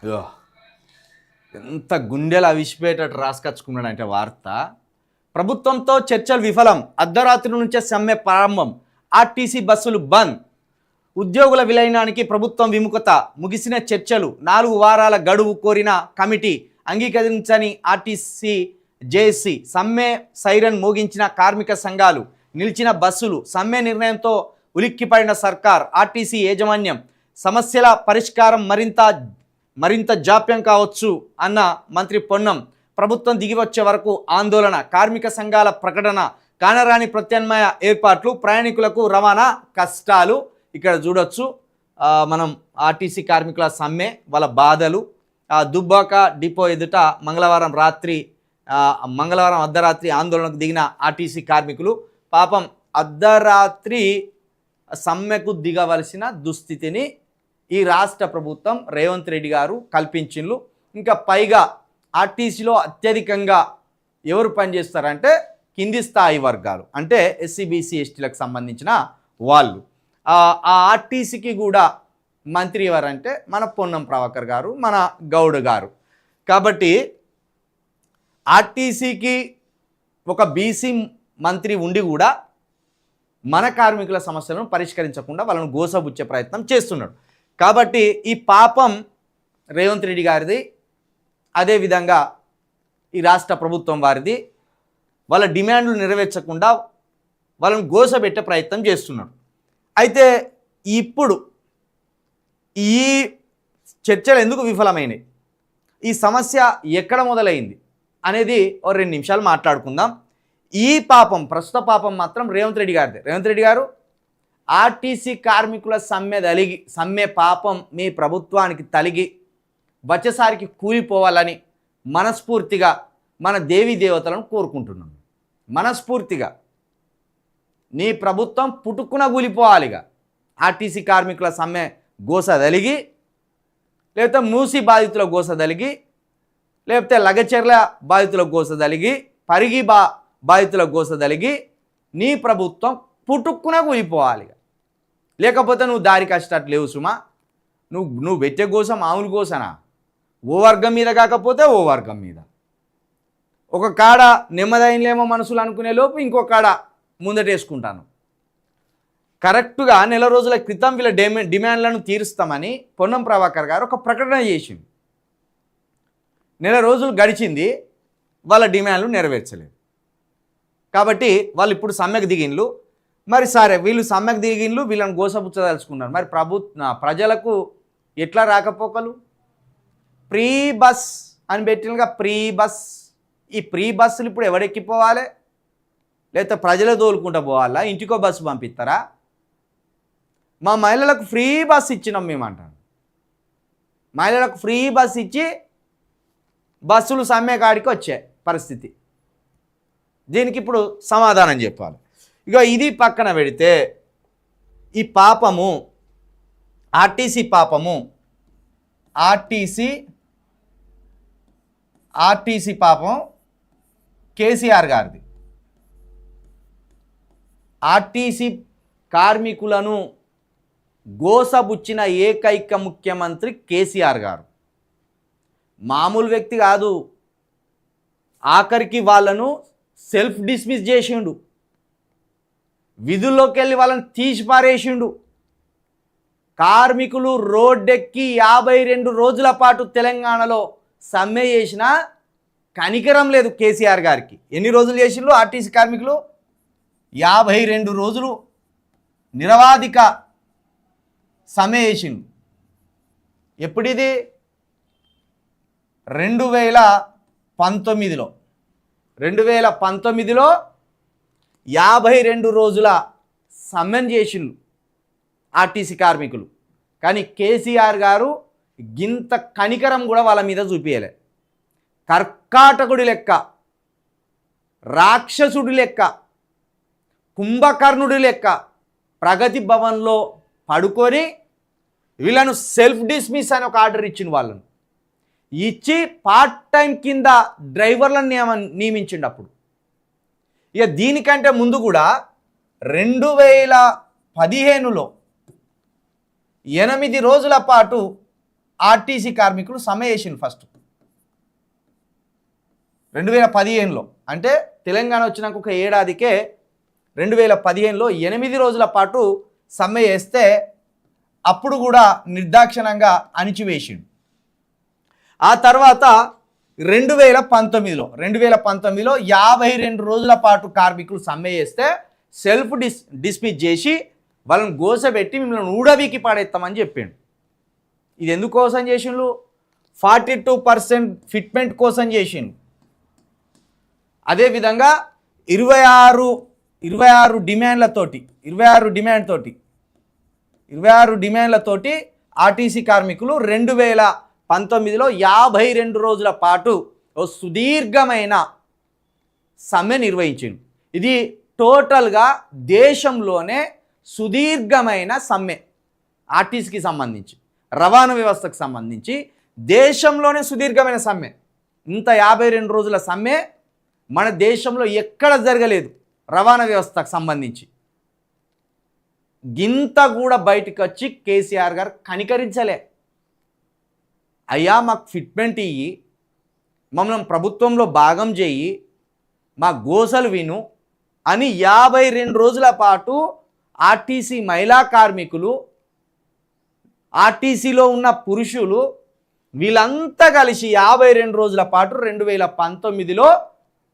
అయ్యో! ఎంత గుండెలు అవిసిపోయేటట్టు రాసుకొచ్చుకున్నాడంటే వార్త. ప్రభుత్వంతో చర్చలు విఫలం, అర్ధరాత్రి నుంచే సమ్మె ప్రారంభం, ఆర్టీసీ బస్సులు బంద్, ఉద్యోగుల విలీనానికి ప్రభుత్వం విముఖత, ముగిసిన చర్చలు, 4 వారాల గడువు కోరిన కమిటీ అంగీకరించని ఆర్టీసీ జేఏసీ, సమ్మె సైరన్ మోగించిన కార్మిక సంఘాలు, నిలిచిన బస్సులు, సమ్మె నిర్ణయంతో ఉలిక్కిపడిన సర్కార్, ఆర్టీసీ యాజమాన్యం, సమస్యల పరిష్కారం మరింత జాప్యం కావచ్చు అన్న మంత్రి పొన్నం, ప్రభుత్వం దిగివచ్చే వరకు ఆందోళన, కార్మిక సంఘాల ప్రకటన, కానరాని ప్రత్యామ్నాయ ఏర్పాట్లు, ప్రయాణికులకు రవాణా కష్టాలు. ఇక్కడ చూడొచ్చు మనం ఆర్టీసీ కార్మికుల సమ్మె, వాళ్ళ బాధలు. దుబ్బాక డిపో ఎదుట మంగళవారం అర్ధరాత్రి ఆందోళనకు దిగిన ఆర్టీసీ కార్మికులు పాపం అర్ధరాత్రి సమ్మెకు దిగవలసిన దుస్థితిని ఈ రాష్ట్ర ప్రభుత్వం రేవంత్ రెడ్డి గారు కల్పించిండ్రు. ఇంకా పైగా ఆర్టీసీలో అత్యధికంగా ఎవరు పనిచేస్తారంటే కింది స్థాయి వర్గాలు, అంటే ఎస్సీ బీసీ ఎస్టీలకు సంబంధించిన వాళ్ళు. ఆ ఆర్టీసీకి కూడా మంత్రి ఎవరంటే మన పొన్నం ప్రభాకర్ గారు, మన గౌడ్ గారు. కాబట్టి ఆర్టీసీకి ఒక బీసీ మంత్రి ఉండి కూడా మన కార్మికుల సమస్యలను పరిష్కరించకుండా వాళ్ళను గోసబుచ్చే ప్రయత్నం చేస్తున్నాడు. కాబట్టి ఈ పాపం రేవంత్ రెడ్డి గారిది, అదేవిధంగా ఈ రాష్ట్ర ప్రభుత్వం వారిది. వాళ్ళ డిమాండ్లు నెరవేర్చకుండా వాళ్ళను గోసబెట్టే ప్రయత్నం చేస్తున్నాడు. అయితే ఇప్పుడు ఈ చర్చలు ఎందుకు విఫలమైనవి, ఈ సమస్య ఎక్కడ మొదలైంది అనేది ఓ 2 నిమిషాలు మాట్లాడుకుందాం. ఈ పాపం, ప్రస్తుత పాపం మాత్రం రేవంత్ రెడ్డి గారిదే. రేవంత్ రెడ్డి గారు ఆర్టీసీ కార్మికుల సమ్మె పాపం మీ ప్రభుత్వానికి తలిగి వచ్చేసారికి కూలిపోవాలని మనస్ఫూర్తిగా మన దేవీ దేవతలను కోరుకుంటున్నాం. మనస్ఫూర్తిగా నీ ప్రభుత్వం పుట్టుకున కూలిపోవాలిగా. ఆర్టీసీ కార్మికుల సమ్మె గోస తలిగి, లేకపోతే మూసి బాధితుల గోస తలిగి, లేకపోతే లగచెర్ల బాధితుల గోస తలిగి, పరిగి బాధితుల గోస తలిగి నీ ప్రభుత్వం పుట్టుక్కున కూలిపోవాలిగా. లేకపోతే నువ్వు దారి కష్టట్లు లేవు సుమా. నువ్వు పెట్టే గోస మామూలు గోసనా? ఓ వర్గం మీద కాకపోతే ఓ వర్గం మీద. ఒక కాడ నెమ్మదైనలేమో మనసులు అనుకునే లోపు ఇంకో కాడ ముందటేసుకుంటాను. కరెక్ట్గా నెల రోజుల క్రితం వీళ్ళ డిమాండ్లను తీరుస్తామని పొన్నం ప్రభాకర్ గారు ఒక ప్రకటన చేసింది. నెల రోజులు గడిచింది, వాళ్ళ డిమాండ్లు నెరవేర్చలేదు. కాబట్టి వాళ్ళు ఇప్పుడు సమ్మెకు దిగిండ్లు. మరి సరే, వీళ్ళు సమ్మెకు దిగిండ్లు, వీళ్ళని గోసపుచ్చదలుచుకున్నారు. మరి ప్రజలకు ఎట్లా రాకపోకలు? ప్రీ బస్ అని పెట్టినగా ప్రీ బస్. ఈ ప్రీ బస్సులు ఇప్పుడు ఎవడెక్కిపోవాలి? లేకపోతే ప్రజలు తోలుకుంటూ పోవాలా? ఇంటికో బస్సు పంపిస్తారా? మా మహిళలకు ఫ్రీ బస్ ఇచ్చినాం మేమంటాను. మహిళలకు ఫ్రీ బస్ ఇచ్చి బస్సులు సమ్మె కాడికి వచ్చే పరిస్థితి. దీనికి ఇప్పుడు సమాధానం చెప్పాలి. ఇక ఇది పక్కన పెడితే ఈ పాపము, ఆర్టీసీ పాపము, ఆర్టీసీ పాపం కేసీఆర్ గారిది. ఆర్టీసీ కార్మికులను గోసబుచ్చిన ఏకైక ముఖ్యమంత్రి కేసీఆర్ గారు. మామూలు వ్యక్తి కాదు. ఆఖరికి వాళ్ళను సెల్ఫ్ డిస్మిస్ చేసిండు, విధుల్లోకి వెళ్ళి వాళ్ళని తీసి పారేసిండు. కార్మికులు రోడ్డెక్కి 52 రోజుల పాటు తెలంగాణలో సమ్మె చేసినా కనికరం లేదు కేసీఆర్ గారికి. ఎన్ని రోజులు చేసిండ్రు ఆర్టీసీ కార్మికులు? 52 రోజులు నిరవాధిక సమ్మె చేసిండు. ఎప్పుడిది? 2019లో 52 రోజుల సమ్మెను చేసిండ్రు ఆర్టీసీ కార్మికులు. కానీ కేసీఆర్ గారు గింత కనికరం కూడా వాళ్ళ మీద చూపించలే. కర్కాటకుడి లెక్క, రాక్షసుడి లెక్క, కుంభకర్ణుడి లెక్క ప్రగతి భవన్లో పడుకొని వీళ్ళను సెల్ఫ్ డిస్మిస్ అని ఒక ఆర్డర్ ఇచ్చిండు. వాళ్ళను ఇచ్చి పార్ట్ టైం కింద డ్రైవర్లను నియమించిండు. అప్పుడు ఇక దీనికంటే ముందు కూడా 2015లో 8 రోజుల పాటు ఆర్టీసీ కార్మికులు సమ్మె చేసిండు ఫస్ట్ 2015లో. అంటే తెలంగాణ వచ్చినాక ఒక ఏడాదికే 2015లో 8 రోజుల పాటు సమ్మె చేస్తే అప్పుడు కూడా నిర్దాక్షిణంగా అణిచివేసిండు. ఆ తర్వాత 2019లో 52 రోజుల పాటు కార్మికులు సమ్మె చేస్తే సెల్ఫ్ డిస్మిస్ చేసి వాళ్ళని గోసబెట్టి మిమ్మల్ని ఊడబీకి పాడేస్తామని చెప్పిండు. ఇది ఎందుకోసం చేసిండు? 42% ఫిట్మెంట్ కోసం చేసిండు. అదేవిధంగా 26 డిమాండ్లతోటి ఆర్టీసీ కార్మికులు 2019లో 52 రోజుల పాటు ఓ సుదీర్ఘమైన సమ్మె నిర్వహించింది. ఇది టోటల్గా దేశంలోనే సుదీర్ఘమైన సమ్మె, ఆర్టీసీకి సంబంధించి రవాణా వ్యవస్థకు సంబంధించి దేశంలోనే సుదీర్ఘమైన సమ్మె. ఇంత 52 రోజుల సమ్మె మన దేశంలో ఎక్కడ జరగలేదు. రవాణా వ్యవస్థకు సంబంధించి గింత కూడా బయటకు వచ్చి కేసీఆర్ గారు కనికరించలే. అయ్యా మాకు ఫిట్మెంట్ ఇయ్యి, మమ్మల్ని ప్రభుత్వంలో భాగం చేయి, మా గోసలు విను అని 52 రోజుల పాటు ఆర్టీసీ మహిళా కార్మికులు, ఆర్టీసీలో ఉన్న పురుషులు వీళ్ళంతా కలిసి 52 రోజుల పాటు 2019లో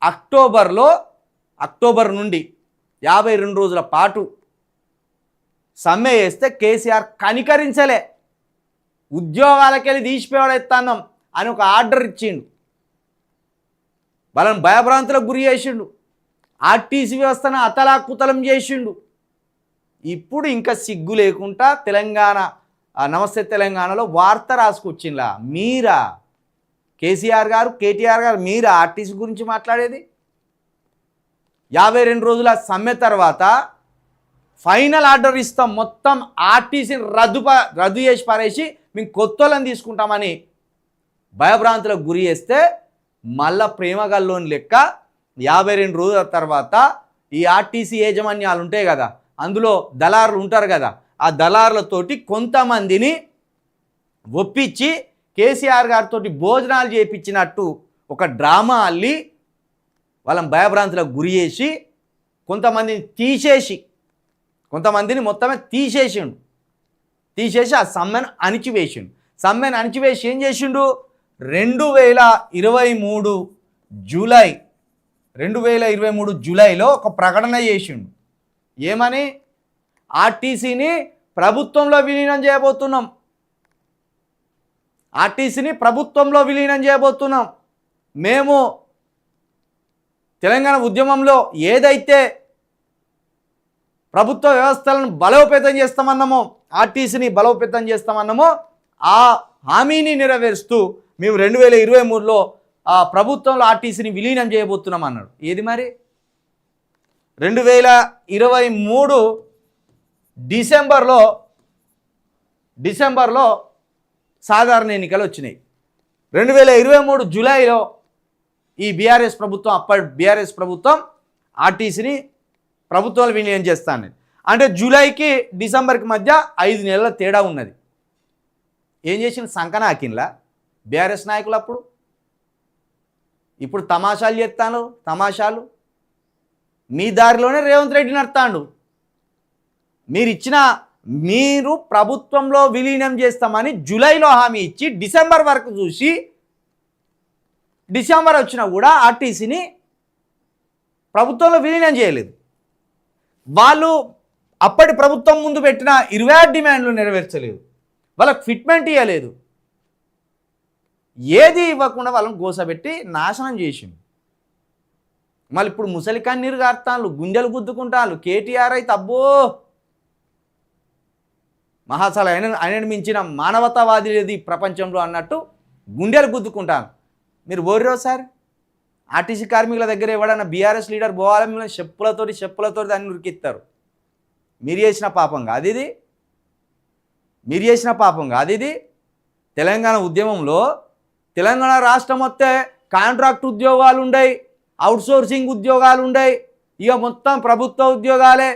అక్టోబర్ నుండి 52 రోజుల పాటు సమ్మె చేస్తే కేసీఆర్ కనికరించలే. ఉద్యోగాలకెళ్ళి తీసిపోయాడెత్తాన్నాం అని ఒక ఆర్డర్ ఇచ్చిండు. వాళ్ళని భయభ్రాంతులకు గురి చేసిండు. ఆర్టీసీ వ్యవస్థను అతలాకుతలం చేసిండు. ఇప్పుడు ఇంకా సిగ్గు లేకుండా తెలంగాణ నమస్తే తెలంగాణలో వార్త రాసుకొచ్చిండ్లా. మీరా కేసీఆర్ గారు, కేటీఆర్ గారు, మీరా ఆర్టీసీ గురించి మాట్లాడేది? 52 రోజుల సమ్మె తర్వాత ఫైనల్ ఆర్డర్ ఇస్తాం, మొత్తం ఆర్టీసీని రద్దు చేసి పారేసి మేము కొత్త వాళ్ళని తీసుకుంటామని భయభ్రాంతులకు గురి చేస్తే మళ్ళా ప్రేమగల్లోని లెక్క 52 రోజుల తర్వాత ఈ ఆర్టీసీ యాజమాన్యాలు ఉంటాయి కదా, అందులో దళారులు ఉంటారు కదా, ఆ దళారులతోటి కొంతమందిని ఒప్పించి కేసీఆర్ గారితో భోజనాలు చేయించినట్టు ఒక డ్రామా అల్లి వాళ్ళని భయభ్రాంతులకు గురి చేసి కొంతమందిని మొత్తమే తీసేసి ఆ సమ్మెను అణిచివేసిండు. సమ్మెను అణిచివేసి ఏం చేసిండు? 2023 జూలైలో ఒక ప్రకటన చేసిండు. ఏమని? ఆర్టీసీని ప్రభుత్వంలో విలీనం చేయబోతున్నాం. మేము తెలంగాణ ఉద్యమంలో ఏదైతే ప్రభుత్వ వ్యవస్థలను బలోపేతం చేస్తామన్నామో, ఆర్టీసీని బలోపేతం చేస్తామన్నామో ఆ హామీని నెరవేరుస్తూ మేము 2023లో ప్రభుత్వంలో ఆర్టీసీని విలీనం చేయబోతున్నాం అన్నాడు. ఏది మరి? 2023 డిసెంబర్లో సాధారణ ఎన్నికలు వచ్చినాయి. 2023 జూలైలో ఈ అప్పటి బీఆర్ఎస్ ప్రభుత్వం ఆర్టీసీని ప్రభుత్వాలు విలీనం చేస్తాను. అంటే జూలైకి డిసెంబర్కి మధ్య 5 నెలల తేడా ఉన్నది. ఏం చేసిన సంకనాకిన్లా బీఆర్ఎస్ నాయకులు అప్పుడు. ఇప్పుడు తమాషాలు చేస్తాను. మీ దారిలోనే రేవంత్ రెడ్డి నడతాడు. మీరు ప్రభుత్వంలో విలీనం చేస్తామని జూలైలో హామీ ఇచ్చి డిసెంబర్ వరకు చూసి, డిసెంబర్ వచ్చినా కూడా ఆర్టీసీని ప్రభుత్వంలో విలీనం చేయలేదు. వాళ్ళు అప్పటి ప్రభుత్వం ముందు పెట్టిన 26 డిమాండ్లు నెరవేర్చలేదు. వాళ్ళకు ఫిట్మెంట్ ఇవ్వలేదు. ఏది ఇవ్వకుండా వాళ్ళని గోసబెట్టి నాశనం చేసిండు. మళ్ళీ ఇప్పుడు ముసలి కన్నీరు గారుతాను, గుండెలు గుద్దుకుంటాను. కేటీఆర్ అయితే అబ్బో మహాసాల ఆయనను మించిన మానవతావాది లేదు ఈ ప్రపంచంలో అన్నట్టు గుండెలు గుద్దుకుంటాను. మీరు ఓర్రో సార్, ఆర్టీసీ కార్మికుల దగ్గర ఎవడన్నా బీఆర్ఎస్ లీడర్ పోవాలి, మిమ్మల్ని చెప్పులతో దాన్ని ఉరికిస్తారు. మీరు చేసిన పాపం కాదు ఇది. తెలంగాణ ఉద్యమంలో తెలంగాణ రాష్ట్రం వస్తే కాంట్రాక్ట్ ఉద్యోగాలు ఉండయి, అవుట్సోర్సింగ్ ఉద్యోగాలు ఉండయి, ఇక మొత్తం ప్రభుత్వ ఉద్యోగాలే,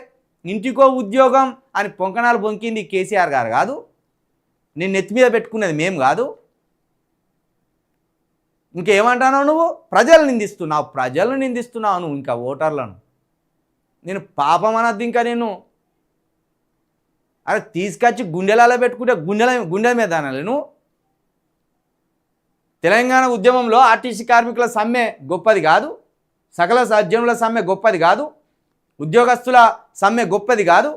ఇంటికో ఉద్యోగం అని పొంకణాలు పొంకింది కేసీఆర్ గారు కాదు. నేను నెత్తి మీద పెట్టుకునేది మేము కాదు. ఇంకేమంటావు నువ్వు? ప్రజలను నిందిస్తున్నావు నువ్వు, ఇంకా ఓటర్లను. నేను పాపం అనద్దు ఇంకా నేను. అరే తీసుకొచ్చి గుండెలలో పెట్టుకుంటే గుండెల మీద అనాలి నువ్వు. తెలంగాణ ఉద్యమంలో ఆర్టీసీ కార్మికుల సమ్మె గొప్పది కాదు, సకల సజ్జనుల సమ్మె గొప్పది కాదు, ఉద్యోగస్తుల సమ్మె గొప్పది కాదు.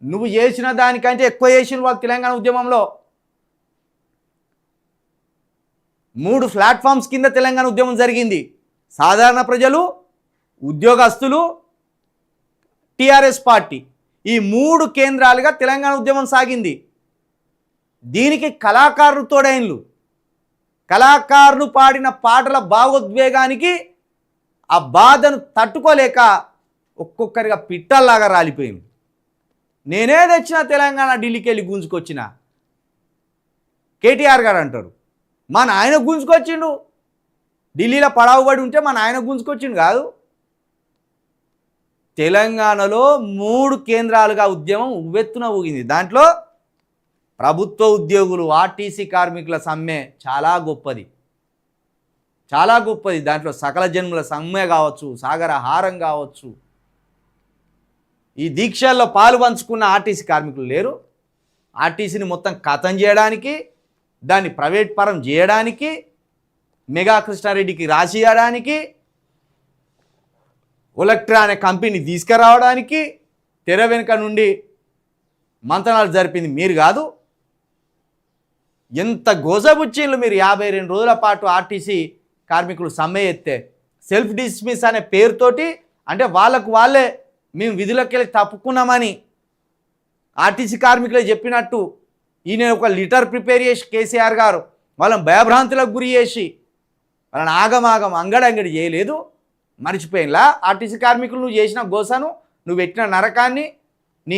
నువ్వు చేసిన దానికంటే ఎక్కువ చేసిన వాళ్ళు తెలంగాణ ఉద్యమంలో. 3 ప్లాట్ఫామ్స్ కింద తెలంగాణ ఉద్యమం జరిగింది. సాధారణ ప్రజలు, ఉద్యోగస్తులు, టీఆర్ఎస్ పార్టీ, ఈ 3 కేంద్రాలుగా తెలంగాణ ఉద్యమం సాగింది. దీనికి కళాకారులు తోడైన్లు. కళాకారులు పాడిన పాటల భావోద్వేగానికి ఆ బాధను తట్టుకోలేక ఒక్కొక్కరిగా పిట్టల్లాగా రాలిపోయింది. నేనే తెచ్చిన తెలంగాణ ఢిల్లీకి వెళ్ళి గుంజుకొచ్చిన కేటీఆర్ గారు అంటారు. మా నాయన గుంజుకొచ్చిండు, ఢిల్లీలో పడావుబడి ఉంటే మా నాయన గుంజుకొచ్చిండు కాదు. తెలంగాణలో 3 కేంద్రాలుగా ఉద్యమం ఉవ్వెత్తున ఊగింది. దాంట్లో ప్రభుత్వ ఉద్యోగులు, ఆర్టీసీ కార్మికుల సమ్మె చాలా గొప్పది, చాలా గొప్పది. దాంట్లో సకల జన్మల సమ్మె కావచ్చు, సాగరహారం కావచ్చు. ఈ దీక్షల్లో పాలు పంచుకున్న ఆర్టీసీ కార్మికులు లేరు. ఆర్టీసీని మొత్తం ఖతం చేయడానికి, దాన్ని ప్రైవేట్ పరం చేయడానికి, మెగా కృష్ణారెడ్డికి రాసియడానికి, ఒలెక్ట్రా అనే కంపెనీ తీసుకురావడానికి తెర వెనుక నుండి మంతనాలు జరిపింది మీరు కాదు. ఎంత గోజబుచ్చీళ్ళు మీరు. 52 రోజుల పాటు ఆర్టీసీ కార్మికులు సమ్మె ఎత్తే సెల్ఫ్ డిస్మిస్ అనే పేరుతోటి, అంటే వాళ్ళకు వాళ్ళే మేము విధులకు వెళ్ళి తప్పుకున్నామని ఆర్టీసీ కార్మికులే చెప్పినట్టు ఈయన ఒక లిటర్ ప్రిపేర్ చేసి కేసీఆర్ గారు వాళ్ళని భయభ్రాంతులకు గురి చేసి వాళ్ళని ఆగమాగం అంగడంగడి చేయలేదు. మర్చిపోయినలా ఆర్టీసీ కార్మికులు నువ్వు చేసిన గోసను, నువ్వు పెట్టిన నరకాన్ని, నీ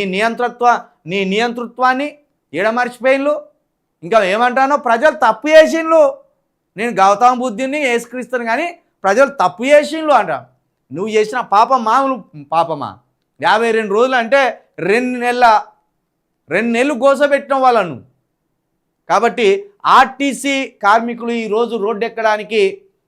నియంతృత్వాన్ని ఏడ మర్చిపోయిన్లు. ఇంకా ఏమంటానో, ప్రజలు తప్పు చేసిండ్లు. నేను గౌతమ బుద్ధుని యేసుక్రీస్తుని కానీ ప్రజలు తప్పు చేసిండ్లు అంట. నువ్వు చేసిన పాపం మామూలు పాపమా? 52 రోజులు అంటే 2 నెలలు గోసపెట్టిన వాళ్ళను. కాబట్టి ఆర్టీసీ కార్మికులు ఈరోజు రోడ్డు ఎక్కడానికి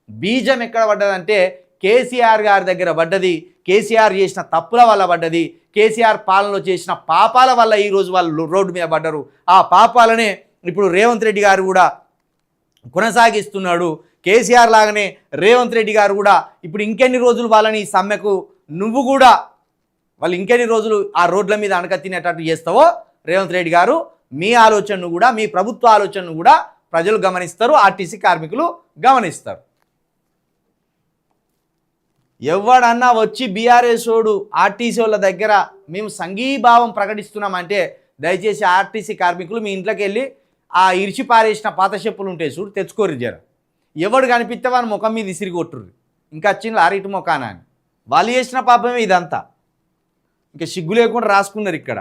బీజం ఎక్కడ పడ్డదంటే కేసీఆర్ గారి దగ్గర పడ్డది. కేసీఆర్ చేసిన తప్పుల వల్ల పడ్డది. కేసీఆర్ పాలనలో చేసిన పాపాల వల్ల ఈరోజు వాళ్ళు రోడ్డు మీద పడ్డరు. ఆ పాపాలనే ఇప్పుడు రేవంత్ రెడ్డి గారు కూడా కొనసాగిస్తున్నాడు. కేసీఆర్ లాగానే రేవంత్ రెడ్డి గారు కూడా ఇప్పుడు ఇంకెన్ని రోజులు వాళ్ళని ఈ సమ్మెకు నువ్వు కూడా వాళ్ళు ఇంకెన్ని రోజులు ఆ రోడ్ల మీద అణక తినేటట్టు చేస్తావో రేవంత్ రెడ్డి గారు, మీ ఆలోచనను కూడా, మీ ప్రభుత్వ ఆలోచనను కూడా ప్రజలు గమనిస్తారు, ఆర్టీసీ కార్మికులు గమనిస్తారు. ఎవడన్నా వచ్చి బీఆర్ఎస్ ఓడు ఆర్టీసీ వాళ్ళ దగ్గర మేము సంఘీభావం ప్రకటిస్తున్నామంటే దయచేసి ఆర్టీసీ కార్మికులు మీ ఇంట్లోకి వెళ్ళి ఆ ఇరిచి పారేసిన పాత చెప్పులు ఉంటాయి చూడు, తెచ్చుకోరు జర. ఎవడు కనిపిస్తే వాని ముఖం మీద ఇసిరి కొట్టుర్రు. ఇంకా వచ్చింది లారీటు మొఖాన అని. వాళ్ళు చేసిన పాపమే ఇదంతా. ఇంకా సిగ్గు లేకుండా రాసుకున్నారు ఇక్కడ.